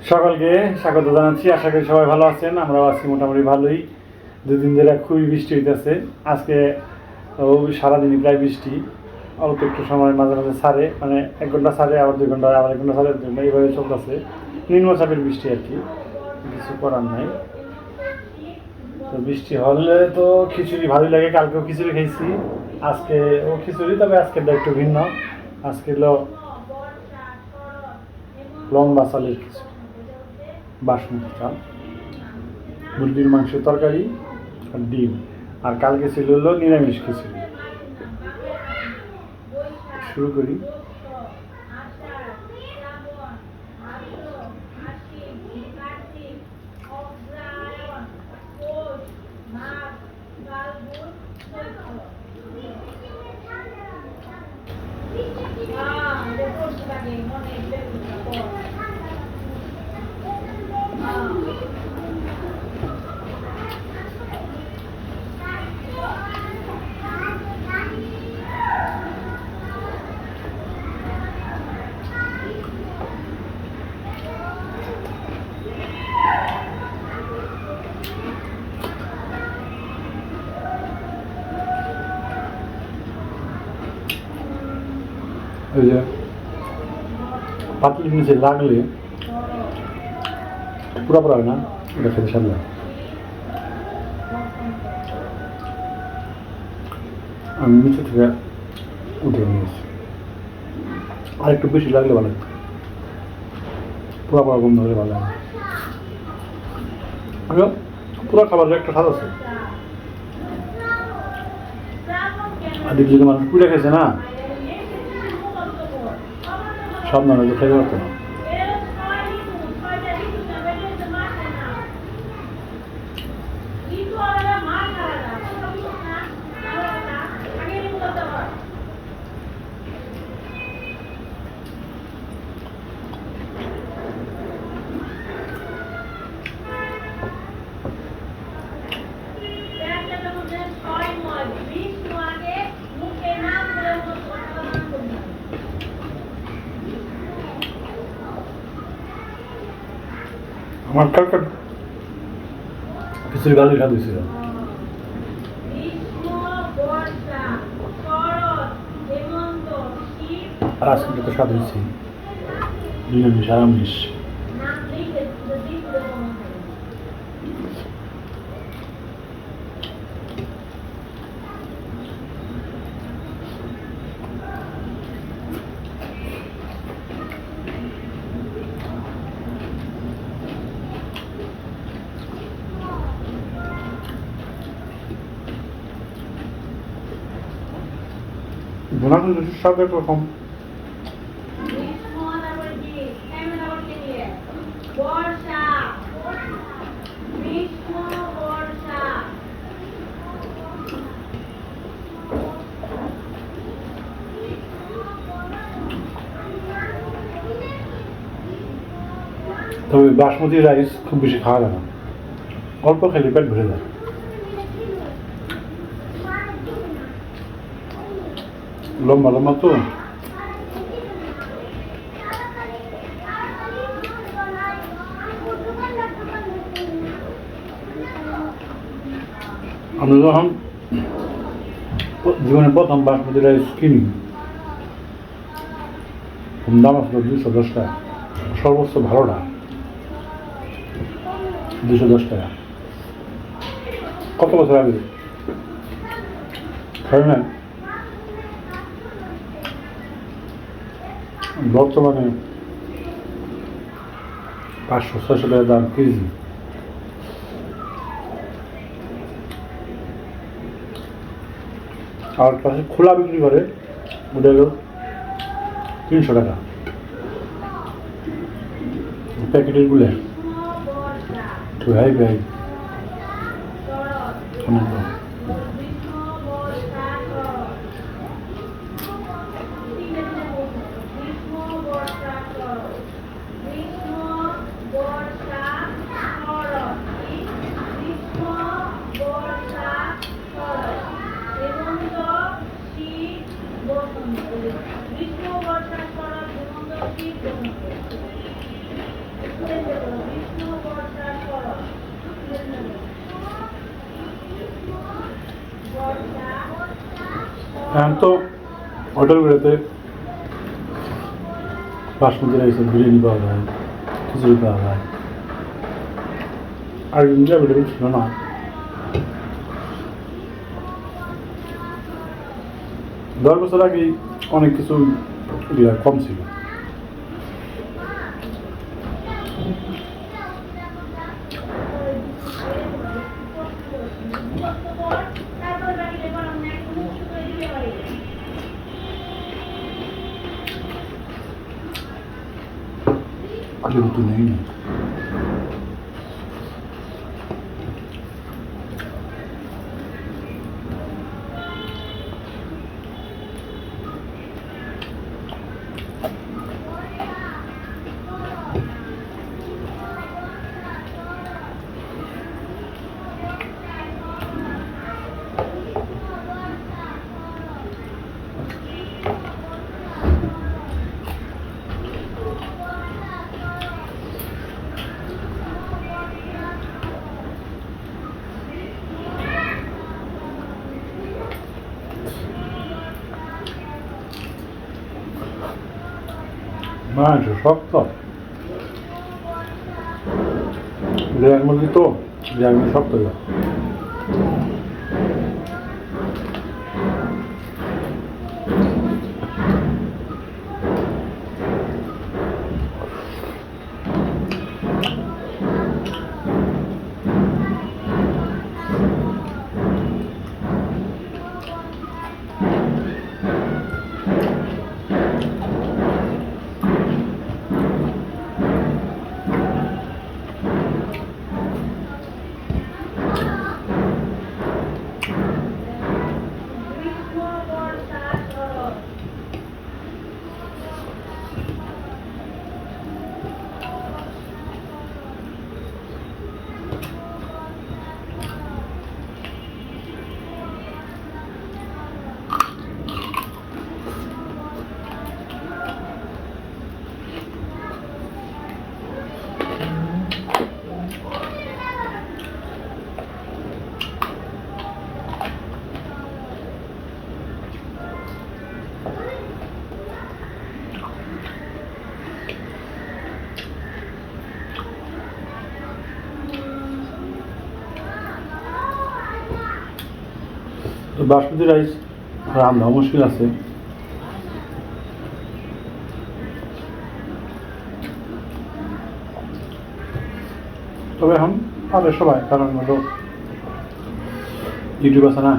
সকলকে স্বাগত জানাচ্ছি। আশা করি সবাই ভালো আছেন। আমরাও আছি মোটামুটি ভালোই। দুদিন ধরে খুবই বৃষ্টি হইতেছে। আজকে সারাদিনই প্রায় বৃষ্টি, অল্প একটু সময় মাঝে মাঝে ছাড়ে, মানে 1 ঘন্টা ছাড়ে, আবার 2 ঘন্টা, আবার 1 ঘন্টা ছাড়ে, 2 ঘন্টা, এইভাবে চলতেছে। নিম্নচাপের বৃষ্টি আর কি, কিছু করার নাই। তো বৃষ্টি হলে তো খিচুড়ি ভালোই লাগে। কালকেও খিচুড়ি খেয়েছি, আজকে খিচুড়ি, তবে আজকেরটা একটু ভিন্ন। আজকে হলো লম্বা চালের খিচুড়ি, বাসমতি চাল, মুরগির মাংসের তরকারি আর ডিম। আর কালকে ছিল হলো নিরামিষ খিচুড়ি। শুরু করি। ওই যে পাতলির নিচে লাগলে পুরো পুরো হয় না, ওটা খেতে সামনে। আমি নিচে থেকে উঠে নিয়েছি, আর একটু বেশি লাগলে ভালো, পুরো পুরো গন্ধ হলে ভালো লাগে। পুরো খাবারের একটা স্বাদ আছে। আর যদি মানুষ পুড়ে খেয়েছে না, সব না হলে খেতে পারতো না। আমার কালকে খিচুড়ি ভালোই স্বাদ হয়েছিল। আর আজকে তো স্বাদ হয়েছে নিরামিষ আরামিষ। ভুনা কিন্তু স্বাদ একরকম। তবে বাসমতি রাইস খুব বেশি খাওয়া যায় না, অল্প খেলে পেট ভরে যায়। লম্বা লম্বা তো, আমরা যখন জীবনে প্রথম বাসমতি রাইস কিনি, দাম আসলো 210 টাকা, সর্বোচ্চ ভালোটা 210 টাকা। কত বছর আগে খাই না, বর্তমানে 500-600 টাকা দাম কেজি। আর পাশে খোলা বিক্রি করে, ওটা হলো 300 টাকা প্যাকেটের গুলো। তো ভাই ভাই অনেক দাম। এখন তো হোটেলগুলোতে বাসমতি রাইসের বিরিয়ানি পাওয়া যায়, খিচুড়ি পাওয়া যায়, আর ইন্ডিয়া অ্যাভেলেবেল ছিল না। দশ বছর আগে অনেক কিছু কম ছিল। কিন্তু নেই না। মাংস শক্ত, লেয়ার মুরগি তো লেয়ার মুরগি শক্ত যায়। তো বাসমতি রাইস রান্না মুশকিল আছে। তবে এখন পাবে সবাই, কারণ হলো ইউটিউব আছে না।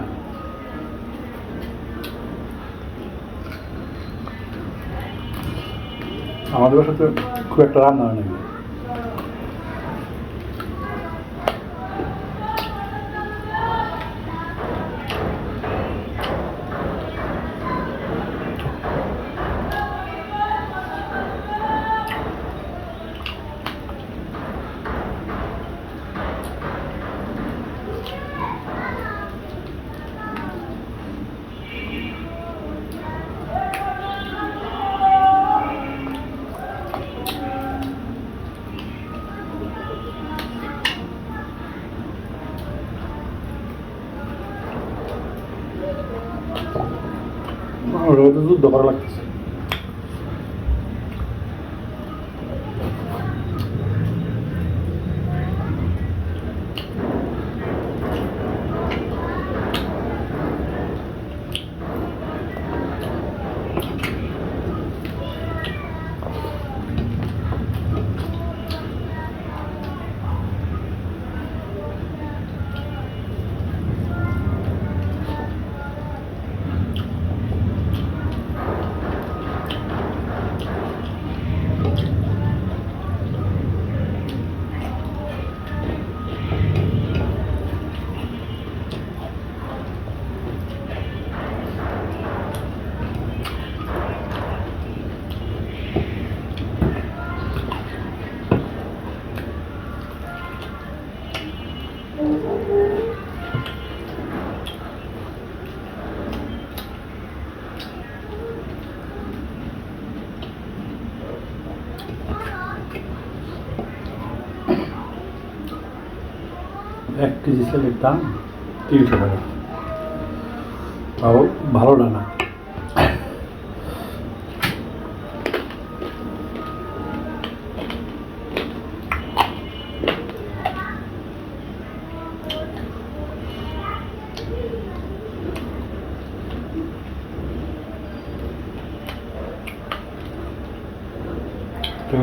আমাদের বাসাতে খুব একটা রান্না হয় না। রোদে যুদ্ধ করা লাগতেছে। এক কেজি চালের দাম 300 টাকা, তাও ভালো না।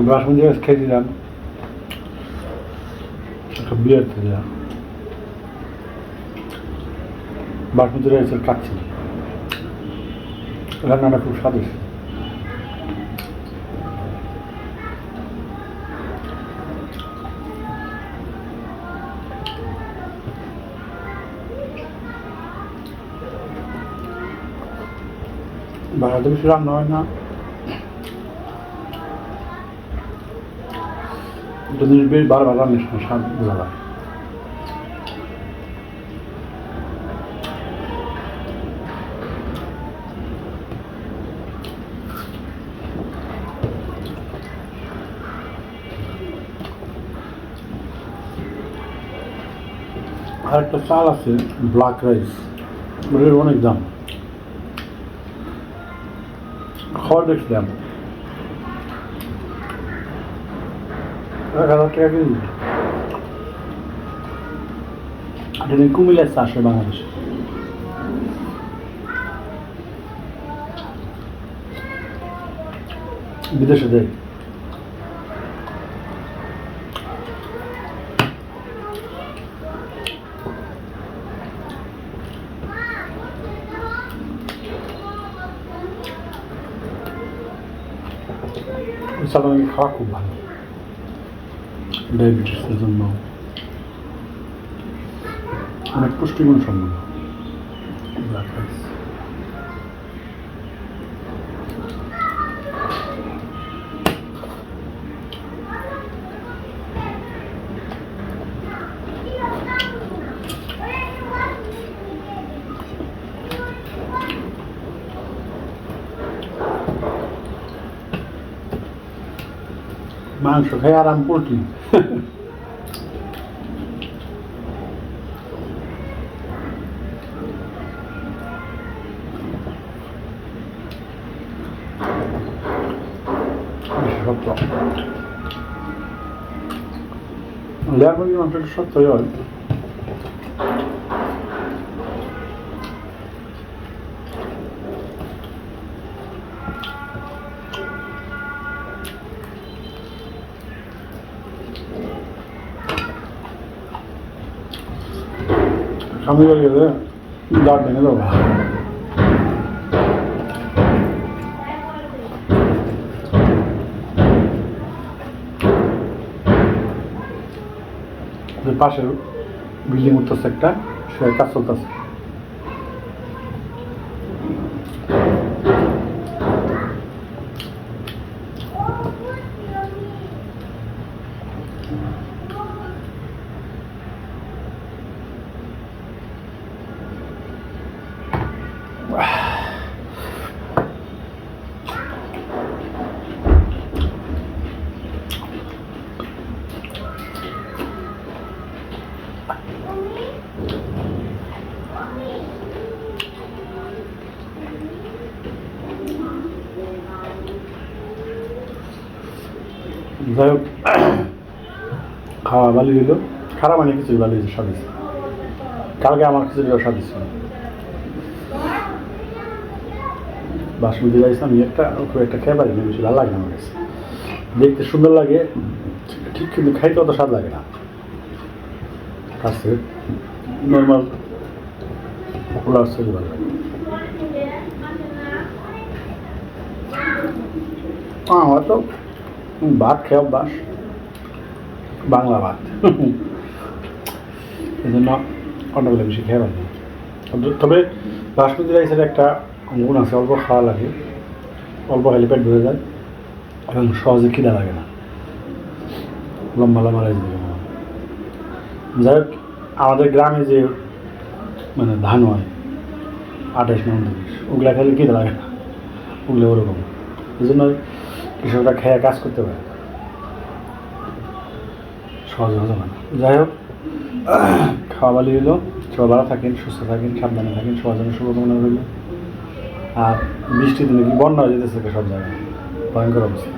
বাসমতি রাইস খেয়েছিলাম একটা বিয়ের থেকে, বাসমতি রাইসের কাচ্ছি রান্নাটা খুব স্বাদ হয়েছে। বাড়াতে বেশি রান্না হয় না, যদি বেশ বারবার রান্নার সময় স্বাদ বোঝা যায়। আর একটা চাল আছে ব্ল্যাক রাইস, ওটার অনেক দাম, খাওয়া দেখছিলাম 1,000 টাকা কেজি। এটা কুমিল্লার চাষ হয় বাংলাদেশে। বিদেশে দেয়। সাধারণত খাওয়া খুব ভালো ডায়াবেটিসের জন্য, অনেক পুষ্টিগুণ সম্পন্ন ব্ল্যাক রাইস। মাংস খাই আরাম পোলট্রি। লেয়ার মুরগির মাংসটা সত্যই হয়। সামনে গেলে দাঁত ভেঙে দেবো। পাশের বিল্ডিং উঠতেছে একটা, সে কাজ চলতেছে। যাই হোক, খাওয়া ভালো দিল, খারাপ মানে খিচুড়ি ভালো হয়েছে, স্বাদ হয়েছে। কালকে আমার খিচুড়িও স্বাদ হয়েছে। বাসমতি রাইস আমি খুব একটা খেয়ে পারি না, বেশি ভালো লাগে না আমার কাছে। দেখতে সুন্দর লাগে ঠিক, কিন্তু খাইতে অত স্বাদ লাগে না। কাছে নর্মাল পোলার সেল ভালো লাগে। আমার তো ভাত খেয়ে অভ্যাস, বাংলা ভাত, এই জন্য অন্যগুলো বেশি খেয়ে পারি না। তবে বাসমতি রাইসের একটা গুণ আছে, অল্প খাওয়া লাগে, অল্প খাইলে পেট ভরে যায় এবং সহজে খিদা লাগে না, লম্বা লম্বা রাইস দিলে। যাই হোক, আমাদের গ্রামে যে মানে ধান হয় 28 29, ওগুলা খেলে খিদা লাগে না, ওগুলো ওরকম। এই জন্য কৃষকরা খেয়ে কাজ করতে পারে, সহজে হজম হয় না। যাই হোক, খাওয়া ভালো হলো। সবাই ভালো থাকেন, সুস্থ থাকেন, সাবধানে থাকেন, সবার জন্য শুভকামনা রইল। আর বৃষ্টির দিনে কি বন্যা হয়ে যেতেছে সব জায়গায়, ভয়ঙ্কর অবস্থা।